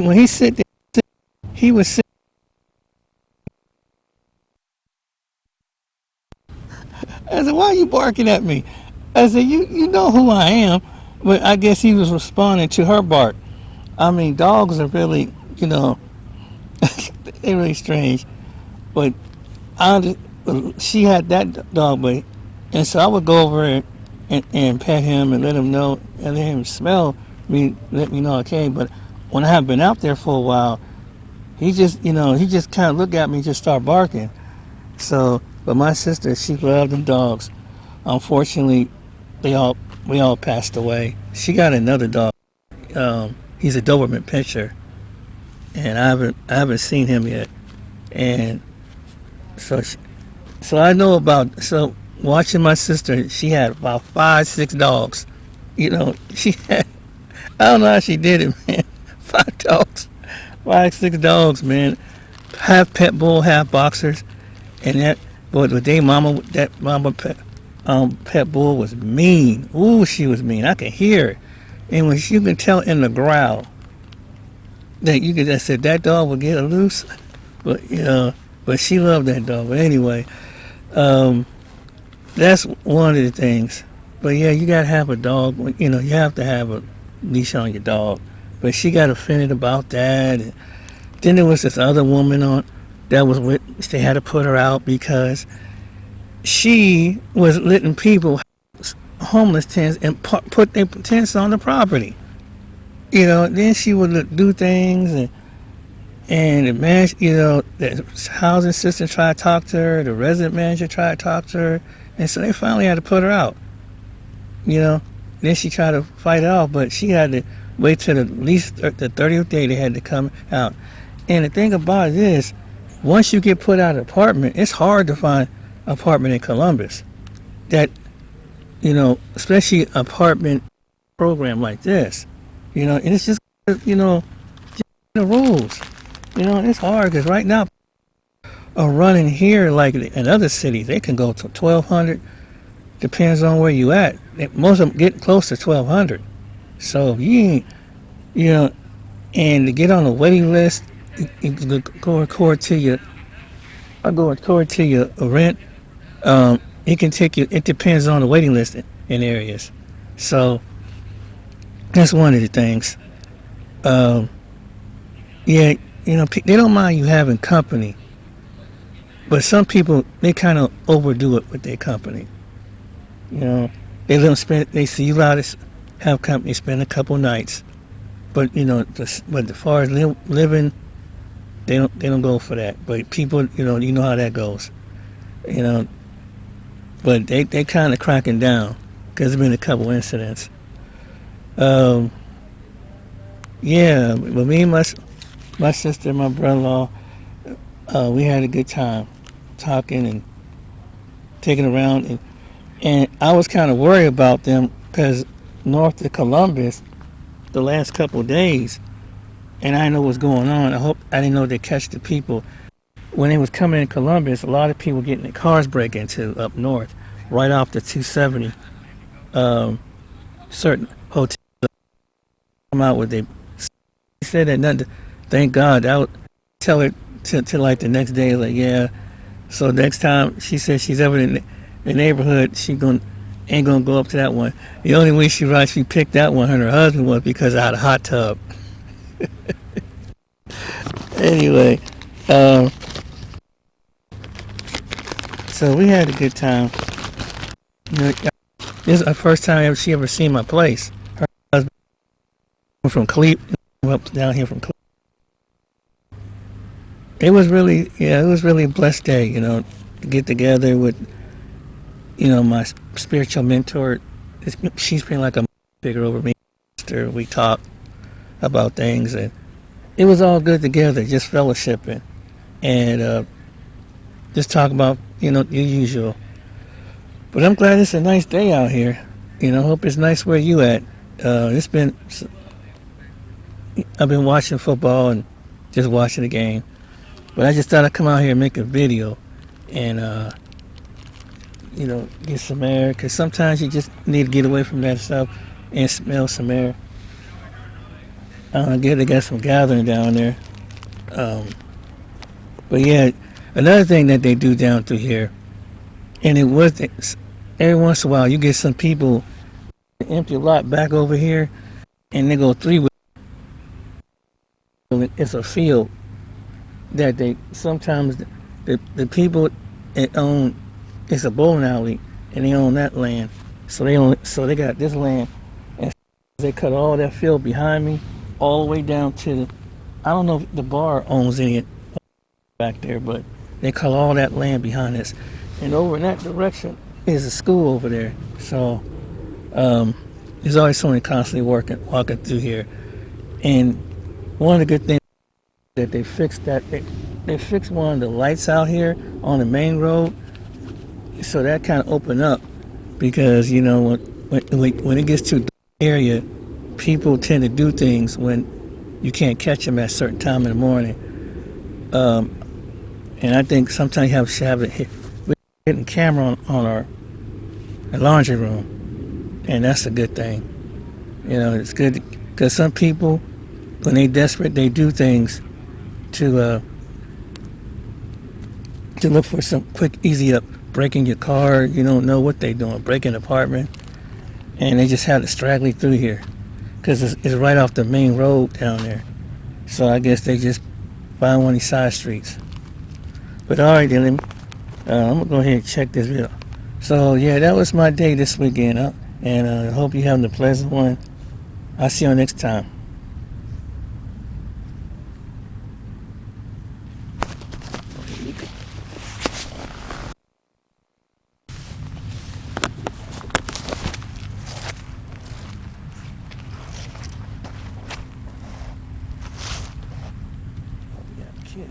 when he sit there, he was sit. I said, "Why are you barking at me?" I said, "You know who I am," but I guess he was responding to her bark. I mean, dogs are really, they're really strange. But I, she had that dog, but and so I would go over and pet him and let him know and let him smell me, let me know okay. But when I have been out there for a while, he just kind of look at me, and just start barking. So, but my sister, she loved them dogs. Unfortunately, they all we all passed away. She got another dog. He's a Doberman Pinscher, and I haven't seen him yet. And so so I know about so watching my sister. She had about 5, 6 dogs. She had. I don't know how she did it, man. 5 dogs, 5, 6 dogs, man. Half pet bull, half boxers, and but they mama that mama pet bull was mean. Ooh, she was mean. I could hear it, and when you can tell in the growl that you could just say that dog would get loose, but but she loved that dog. But anyway, um, that's one of the things. But yeah, you gotta have a dog. You have to have a leash on your dog. But she got offended about that. And then there was this other woman on that was with. They had to put her out because she was letting people homeless tents and put their tents on the property. Then she would do things and the man, the housing assistant tried to talk to her, the resident manager tried to talk to her, and so they finally had to put her out. You know, then she tried to fight it off, but she had to wait till at least the 30th day they had to come out. And the thing about it is, once you get put out of the apartment, it's hard to find an apartment in Columbus that, especially apartment program like this. And it's just, just the rules. It's hard because right now, a running here like in other cities, they can go to 1,200. Depends on where you at. Most of them get close to 1,200. So if you ain't, and to get on the waiting list, you go record to your, I go record to your rent. It can take you. It depends on the waiting list in areas. So that's one of the things. Yeah, they don't mind you having company, but some people they kind of overdo it with their company. They let them spend. They see you allowed to have company, spend a couple nights, but but as far as living, they don't go for that. But people, you know how that goes. You know, but they kind of cracking down because there's been a couple incidents. Um, yeah, but me and my sister, and my brother-in-law, we had a good time talking and taking around, and I was kind of worried about them because north of Columbus, the last couple of days, and I didn't know what's going on. I didn't know they catch the people when they was coming in Columbus. A lot of people getting their cars break into up north, right off the 270. Certain hotels come out with they said that nothing. Thank God. I would tell her to like the next day, like yeah. So next time she says she's ever in the neighborhood, ain't gonna go up to that one. The only way she picked that one, her husband, was because I had a hot tub. Anyway, um, so we had a good time. This is the first time she ever seen my place. Her husband from Cleveland, up down here from Cleveland. It was really a blessed day, to get together with, my spiritual mentor. She's been like a figure over me. We talked about things, and it was all good together, just fellowshipping and just talking about, the usual. But I'm glad it's a nice day out here. Hope it's nice where you at. I've been watching football and just watching the game. But I just thought I'd come out here and make a video and, get some air. Because sometimes you just need to get away from that stuff and smell some air. I guess they got some gathering down there. Um, but yeah, another thing that they do down through here, and it was every once in a while you get some people empty a lot back over here, and they go three with it. It's a field that they sometimes the people that own, it's a bowling alley, and they own that land. So they got this land, and they cut all that field behind me all the way down to I don't know if the bar owns any back there, but they cut all that land behind us, and over in that direction is a school over there. So there's always someone constantly walking through here, and one of the good things that they fixed they fixed one of the lights out here on the main road, so that kind of opened up because when it gets to the area, people tend to do things when you can't catch them at a certain time in the morning. And I think sometimes you should have a hidden camera on our laundry room, and that's a good thing. It's good because some people, when they desperate, they do things to look for some quick, easy up, breaking your car. You don't know what they're doing, breaking an apartment, and they just have to straggle through here because it's right off the main road down there. So I guess they just find one of these side streets. But all right, then, I'm gonna go ahead and check this video. So yeah, that was my day this weekend, and I hope you're having a pleasant one. I'll see you next time. Yeah, kitty.